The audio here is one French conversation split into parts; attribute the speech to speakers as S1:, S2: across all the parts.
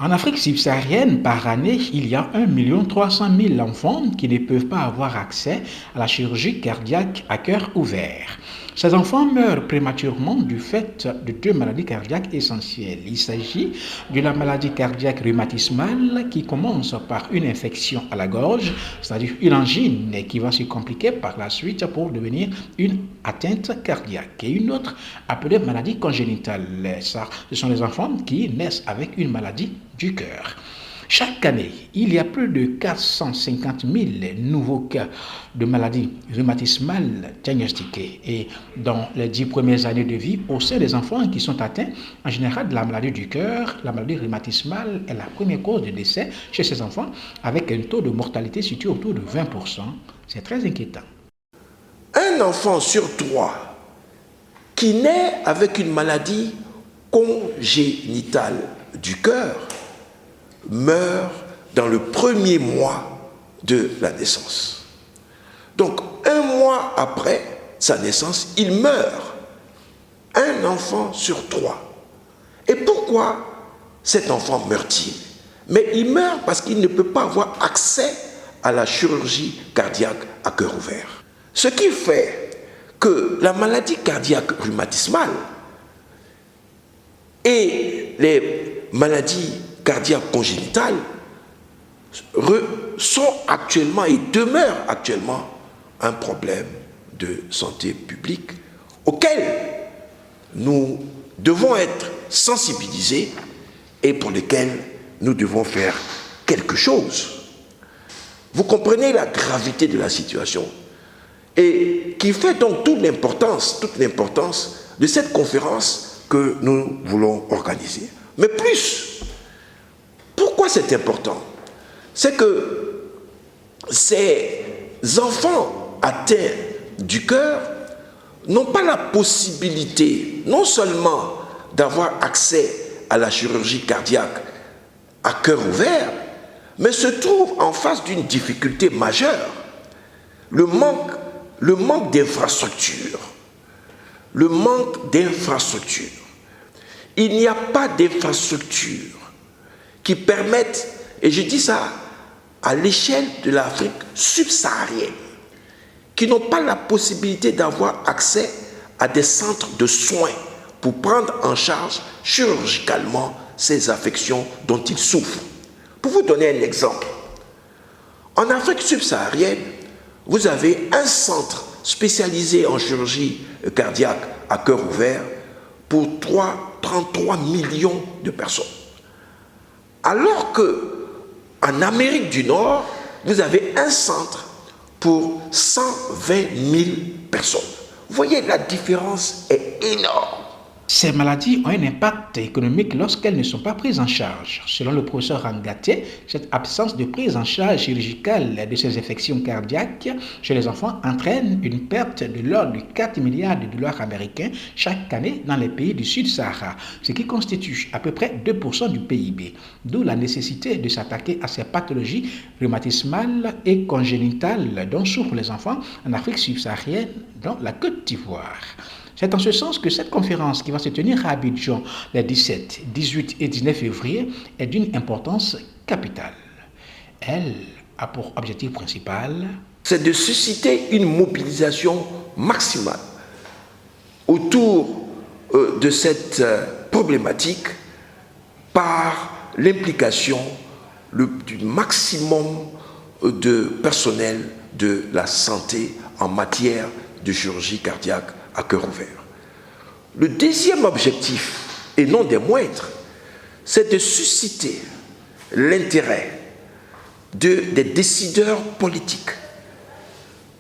S1: En Afrique subsaharienne, par année, il y a 1 300 000 enfants qui ne peuvent pas avoir accès à la chirurgie cardiaque à cœur ouvert. Ces enfants meurent prématurément du fait de deux maladies cardiaques essentielles. Il s'agit de la maladie cardiaque rhumatismale qui commence par une infection à la gorge, c'est-à-dire une angine qui va se compliquer par la suite pour devenir une atteinte cardiaque. Et une autre appelée maladie congénitale. Ça, ce sont les enfants qui naissent avec une maladie du cœur. Chaque année, il y a plus de 450 000 nouveaux cas de maladies rhumatismales diagnostiqués. Et dans les 10 premières années de vie, au sein des enfants qui sont atteints, en général, de la maladie du cœur, la maladie rhumatismale est la première cause de décès chez ces enfants, avec un taux de mortalité situé autour de 20%. C'est très inquiétant.
S2: Un enfant sur 3 qui naît avec une maladie congénitale du cœur meurt dans le premier mois de la naissance. Donc, un mois après sa naissance, il meurt. Un enfant sur 3. Et pourquoi cet enfant meurt-il? Mais il meurt parce qu'il ne peut pas avoir accès à la chirurgie cardiaque à cœur ouvert. Ce qui fait que la maladie cardiaque rhumatismale et les maladies cardiaques congénitales sont actuellement et demeurent actuellement un problème de santé publique auquel nous devons être sensibilisés et pour lequel nous devons faire quelque chose. Vous comprenez la gravité de la situation et qui fait donc toute l'importance de cette conférence que nous voulons organiser. Mais plus, pourquoi c'est important? C'est que ces enfants atteints du cœur n'ont pas la possibilité non seulement d'avoir accès à la chirurgie cardiaque à cœur ouvert, mais se trouvent en face d'une difficulté majeure, le manque d'infrastructures. Le manque d'infrastructures. Il n'y a pas d'infrastructures qui permettent, et je dis ça à l'échelle de l'Afrique subsaharienne, qui n'ont pas la possibilité d'avoir accès à des centres de soins pour prendre en charge chirurgicalement ces affections dont ils souffrent. Pour vous donner un exemple, en Afrique subsaharienne, vous avez un centre spécialisé en chirurgie cardiaque à cœur ouvert pour 33 millions de personnes. Alors qu'en Amérique du Nord, vous avez un centre pour 120 000 personnes. Vous voyez, la différence est énorme.
S1: Ces maladies ont un impact économique lorsqu'elles ne sont pas prises en charge. Selon le professeur Rangaté, cette absence de prise en charge chirurgicale de ces infections cardiaques chez les enfants entraîne une perte de l'ordre de 4 milliards de dollars américains chaque année dans les pays du Sud-Sahara, ce qui constitue à peu près 2% du PIB. D'où la nécessité de s'attaquer à ces pathologies rhumatismales et congénitales dont souffrent les enfants en Afrique subsaharienne, dont la Côte d'Ivoire. C'est en ce sens que cette conférence qui va se tenir à Abidjan les 17, 18 et 19 février est d'une importance capitale. Elle a pour objectif principal
S2: c'est de susciter une mobilisation maximale autour de cette problématique par l'implication du maximum de personnel de la santé en matière de chirurgie cardiaque à cœur ouvert. Le deuxième objectif, et non des moindres, c'est de susciter l'intérêt des décideurs politiques,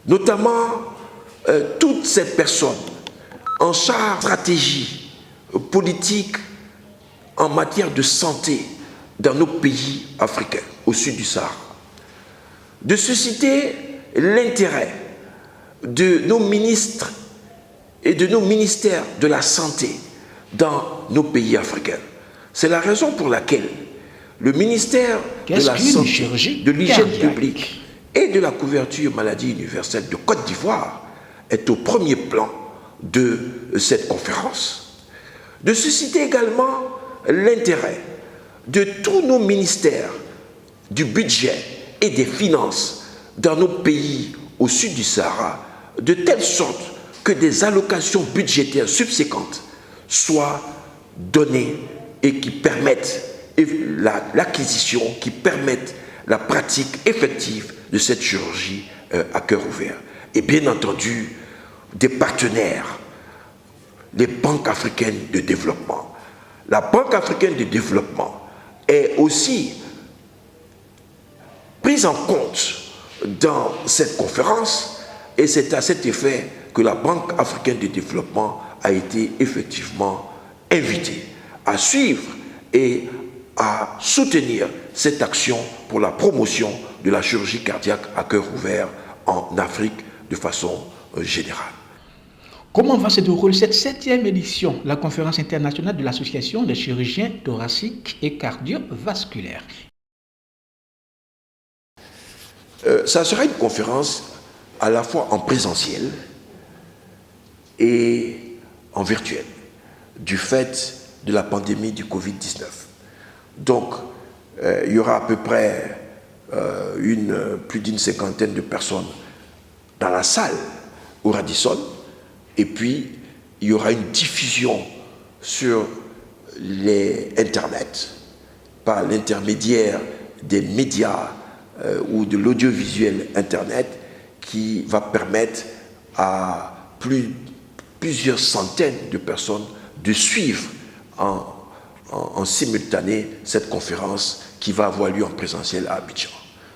S2: notamment toutes ces personnes en charge de stratégie politique en matière de santé dans nos pays africains, au sud du Sahara, de susciter l'intérêt de nos ministres et de nos ministères de la santé dans nos pays africains. C'est la raison pour laquelle le ministère de la Santé, de l'hygiène publique et de la couverture maladie universelle de Côte d'Ivoire est au premier plan de cette conférence. De susciter également l'intérêt de tous nos ministères du budget et des finances dans nos pays au sud du Sahara, de telle sorte que des allocations budgétaires subséquentes soient données et qui permettent l'acquisition, qui permettent la pratique effective de cette chirurgie à cœur ouvert. Et bien entendu, des partenaires, les banques africaines de développement. La Banque africaine de développement est aussi prise en compte dans cette conférence, et c'est à cet effet que la Banque africaine de développement a été effectivement invitée à suivre et à soutenir cette action pour la promotion de la chirurgie cardiaque à cœur ouvert en Afrique de façon générale.
S1: Comment va se dérouler cette 7e édition de la conférence internationale de l'Association des chirurgiens thoraciques et cardiovasculaires?
S2: Ça sera une conférence à la fois en présentiel et en virtuel, du fait de la pandémie du Covid-19. Donc, il y aura à peu près plus d'une cinquantaine de personnes dans la salle au Radisson, et puis il y aura une diffusion sur les Internet par l'intermédiaire des médias ou de l'audiovisuel Internet qui va permettre à plusieurs centaines de personnes de suivre en simultané cette conférence qui va avoir lieu en présentiel à Abidjan.